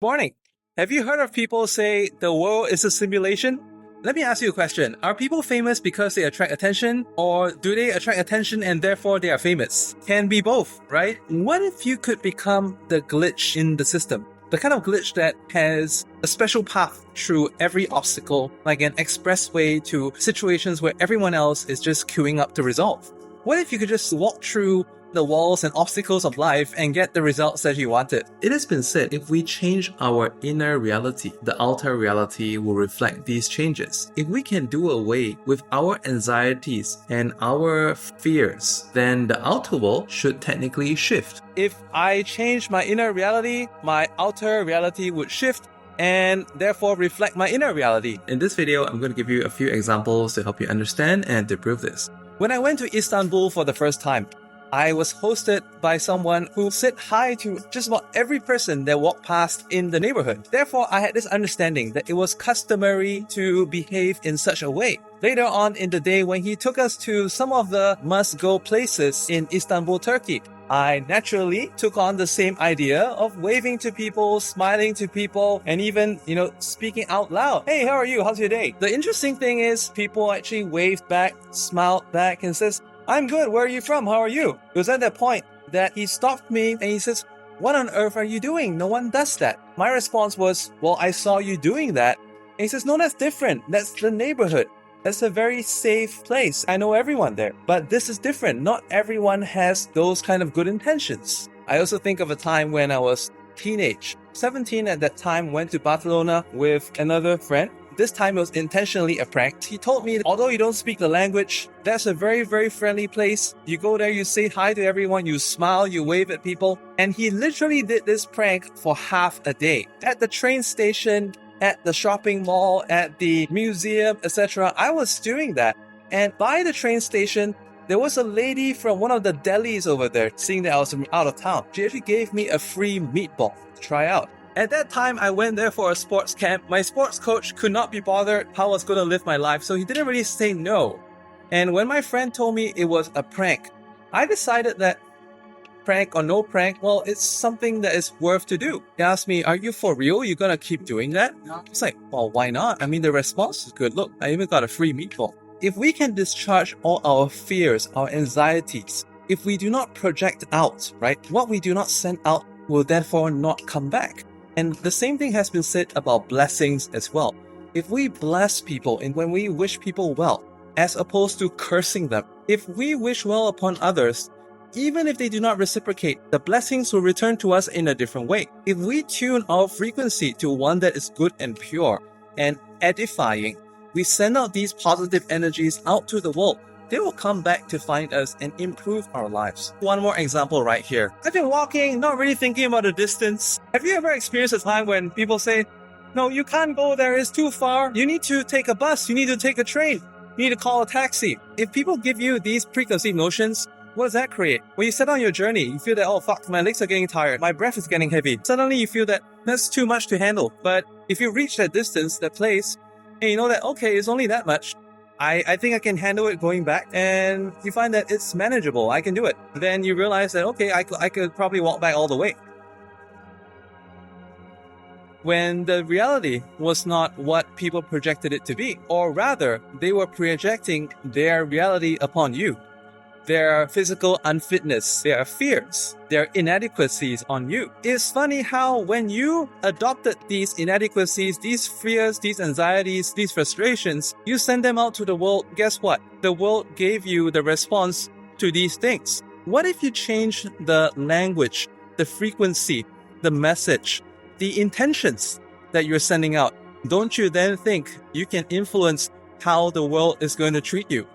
Morning. Have you heard of people say the world is a simulation? Let me ask you a question. Are people famous because they attract attention, or do they attract attention and therefore they are famous? Can be both, right? What if you could become the glitch in the system? The kind of glitch that has a special path through every obstacle, like an expressway to situations where everyone else is just queuing up to resolve. What if you could just walk through the walls and obstacles of life and get the results that you wanted? It has been said if we change our inner reality, the outer reality will reflect these changes. If we can do away with our anxieties and our fears, then the outer world should technically shift. If I change my inner reality, my outer reality would shift and therefore reflect my inner reality. In this video, I'm going to give you a few examples to help you understand and to prove this. When I went to Istanbul for the first time, I was hosted by someone who said hi to just about every person that walked past in the neighborhood. Therefore, I had this understanding that it was customary to behave in such a way. Later on in the day, when he took us to some of the must-go places in Istanbul, Turkey, I naturally took on the same idea of waving to people, smiling to people, and even, speaking out loud. Hey, how are you? How's your day? The interesting thing is people actually waved back, smiled back, and says, I'm good. Where are you from? How are you? It was at that point that he stopped me and he says, what on earth are you doing? No one does that. My response was, well, I saw you doing that. And he says, no, that's different. That's the neighborhood. That's a very safe place. I know everyone there. But this is different. Not everyone has those kind of good intentions. I also think of a time when I was teenage. 17 at that time, went to Barcelona with another friend. This time it was intentionally a prank. He told me, although you don't speak the language, that's a very, very friendly place. You go there, you say hi to everyone, you smile, you wave at people. And he literally did this prank for half a day. At the train station, at the shopping mall, at the museum, etc. I was doing that. And by the train station, there was a lady from one of the delis over there, seeing that I was out of town. She actually gave me a free meatball to try out. At that time, I went there for a sports camp. My sports coach could not be bothered how I was going to live my life, so he didn't really say no. And when my friend told me it was a prank, I decided that prank or no prank, well, it's something that is worth to do. He asked me, are you for real? You gonna keep doing that? It's like, well, why not? I mean, the response is good. Look, I even got a free meatball. If we can discharge all our fears, our anxieties, if we do not project out, right, what we do not send out will therefore not come back. And the same thing has been said about blessings as well. If we bless people and when we wish people well, as opposed to cursing them, if we wish well upon others, even if they do not reciprocate, the blessings will return to us in a different way. If we tune our frequency to one that is good and pure and edifying, we send out these positive energies out to the world. They will come back to find us and improve our lives. One more example right here. I've been walking, not really thinking about the distance. Have you ever experienced a time when people say, no, you can't go there, it's too far. You need to take a bus, you need to take a train, you need to call a taxi. If people give you these preconceived notions, what does that create? When you set on your journey, you feel that, oh fuck, my legs are getting tired, my breath is getting heavy. Suddenly you feel that that's too much to handle. But if you reach that distance, that place, and you know that, okay, it's only that much, I think I can handle it going back, and you find that it's manageable. I can do it. Then you realize that, okay, I could probably walk back all the way. When the reality was not what people projected it to be, or rather, they were projecting their reality upon you. Their physical unfitness, their fears, their inadequacies on you. It's funny how when you adopted these inadequacies, these fears, these anxieties, these frustrations, you send them out to the world. Guess what? The world gave you the response to these things. What if you change the language, the frequency, the message, the intentions that you're sending out? Don't you then think you can influence how the world is going to treat you?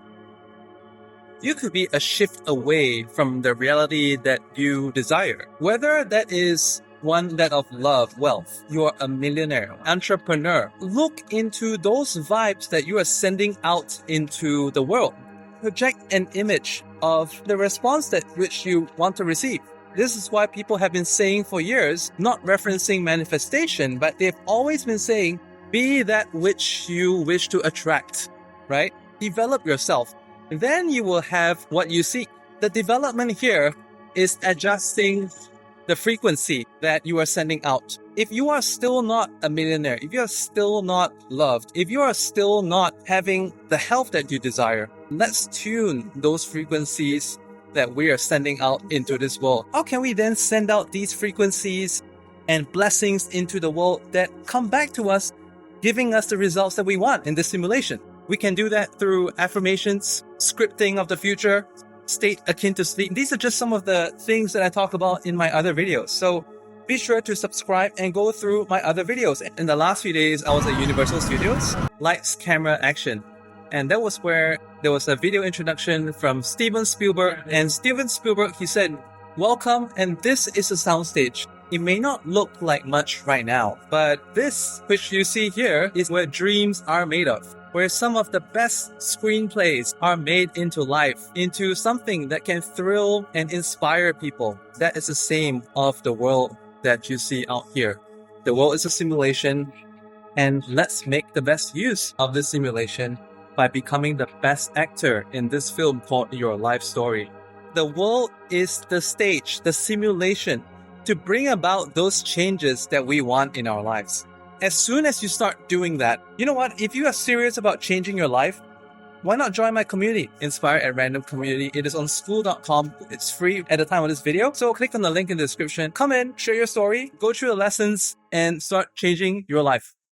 You could be a shift away from the reality that you desire. Whether that is one that of love, wealth, you are a millionaire, entrepreneur. Look into those vibes that you are sending out into the world. Project an image of the response that which you want to receive. This is why people have been saying for years, not referencing manifestation, but they've always been saying, be that which you wish to attract, right? Develop yourself. Then you will have what you seek. The development here is adjusting the frequency that you are sending out. If you are still not a millionaire, if you are still not loved, if you are still not having the health that you desire, let's tune those frequencies that we are sending out into this world. How can we then send out these frequencies and blessings into the world that come back to us, giving us the results that we want in this simulation? We can do that through affirmations, scripting of the future, state akin to sleep. These are just some of the things that I talk about in my other videos. So be sure to subscribe and go through my other videos. In the last few days, I was at Universal Studios, Lights, Camera, Action. And that was where there was a video introduction from Steven Spielberg. And Steven Spielberg, he said, "Welcome, and this is a soundstage. It may not look like much right now, but this, which you see here, is where dreams are made of, where some of the best screenplays are made into life, into something that can thrill and inspire people. That is the same of the world that you see out here. The world is a simulation, and let's make the best use of this simulation by becoming the best actor in this film called Your Life Story." The world is the stage, the simulation, to bring about those changes that we want in our lives. As soon as you start doing that, you know what? If you are serious about changing your life, why not join my community, Inspire at Random Community? It is on school.com. It's free at the time of this video. So click on the link in the description. Come in, share your story, go through the lessons, and start changing your life.